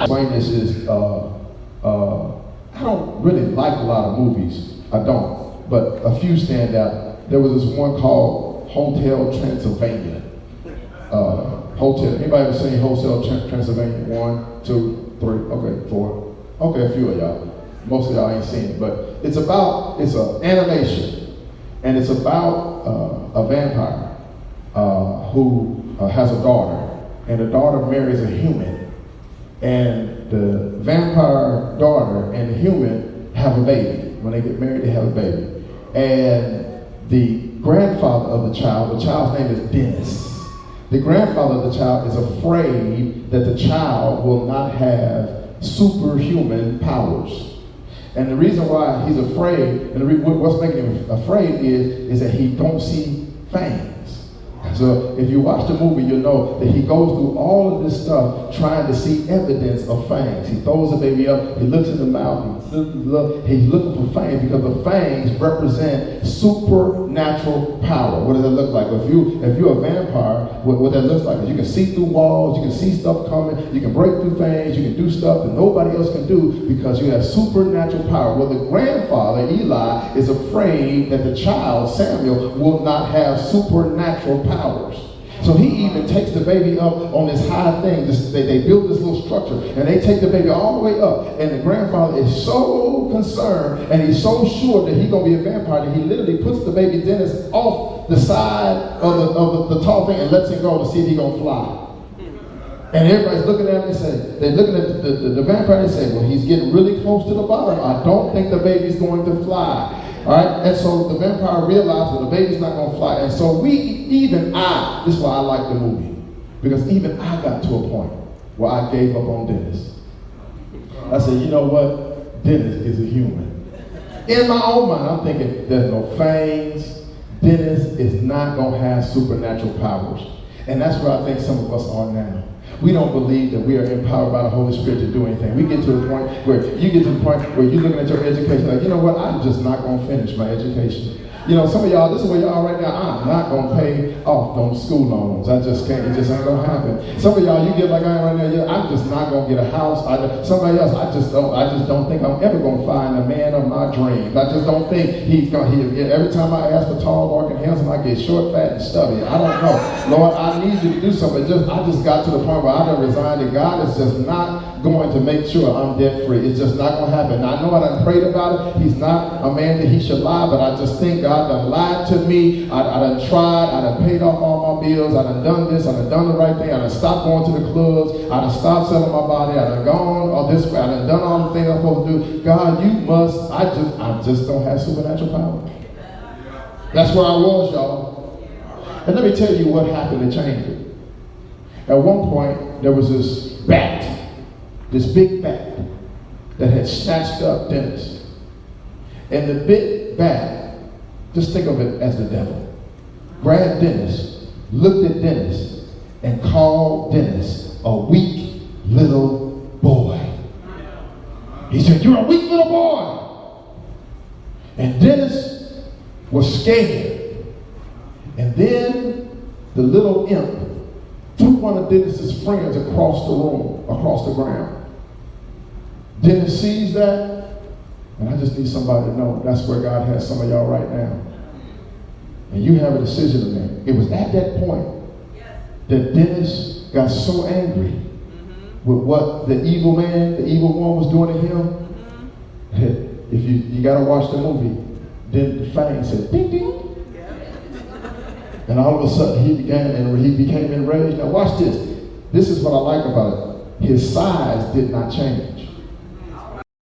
Explain this is I don't really like a lot of movies. I don't, but a few stand out. There was this one called Hotel Transylvania. Hotel. Anybody ever seen Hotel Transylvania? 1, 2, 3. Okay, 4. Okay, a few of y'all. Most of y'all ain't seen it, but it's an animation, and it's about a vampire who has a daughter, and the daughter marries a human, and the vampire daughter and the human have a baby. When they get married, they have a baby, and the grandfather of the child's name is Dennis. The grandfather of the child is afraid that the child will not have superhuman powers. And the reason why he's afraid, and what's making him afraid is that he don't see fangs. So if you watch the movie, you'll know that he goes through all of this stuff trying to see evidence of fangs. He throws the baby up, he looks in the mouth, he's looking for fangs because the fangs represent supernatural power. What does that look like? If you're a vampire, what that looks like is you can see through walls, you can see stuff coming, you can break through things, you can do stuff that nobody else can do because you have supernatural power. Well, the grandfather, Eli, is afraid that the child, Samuel, will not have supernatural powers. So he even takes the baby up on this high thing. They build this little structure, and they take the baby all the way up. And the grandfather is so concerned, and he's so sure that he's going to be a vampire that he literally puts the baby Dennis off the side of the tall thing and lets him go to see if he's going to fly. And everybody's looking at him and say, they're looking at the vampire and say, well, he's getting really close to the bottom. I don't think the baby's going to fly. All right, and so the vampire realized that the baby's not going to fly. And so this is why I like the movie, because even I got to a point where I gave up on Dennis. I said, you know what? Dennis is a human. In my own mind, I'm thinking, there's no fangs. Dennis is not going to have supernatural powers. And that's where I think some of us are now. We don't believe that we are empowered by the Holy Spirit to do anything. We get to the point where you're looking at your education like, you know what, I'm just not going to finish my education. You know, some of y'all, this is where y'all right now, I'm not going to pay off those school loans. I just can't, it just ain't going to happen. Some of y'all, you get like I am right now, I'm just not going to get a house. Somebody else, I just don't think I'm ever going to find the man of my dreams. I just don't think every time I ask for tall, dark, and handsome, I get short, fat, and stubby. I don't know. Lord, I need you to do something. I just got to the point where I done resigned that God is just not going to make sure I'm debt free. It's just not going to happen. Now, I know I done prayed about it. He's not a man that he should lie, but I just think God done lied to me. I done tried. I done paid off all my bills. I done done this. I done done the right thing. I done stopped going to the clubs. I done stopped selling my body. I done gone all this way. I done done all the things I'm supposed to do. God, I just don't have supernatural power. That's where I was, y'all. And let me tell you what happened to change it. At one point, there was this big bat that had snatched up Dennis. And the big bat, just think of it as the devil, grabbed Dennis, looked at Dennis, and called Dennis a weak little boy. He said, "You're a weak little boy." And Dennis was scared. And then the little imp threw one of Dennis's friends across the room, across the ground. Dennis sees that, and I just need somebody to know that's where God has some of y'all right now. And you have a decision to make. It was at that point that Dennis got so angry with what the evil one was doing to him. That if you got to watch the movie, then the fang said, ding, ding. And all of a sudden he became enraged. Now watch this. This is what I like about it. His size did not change.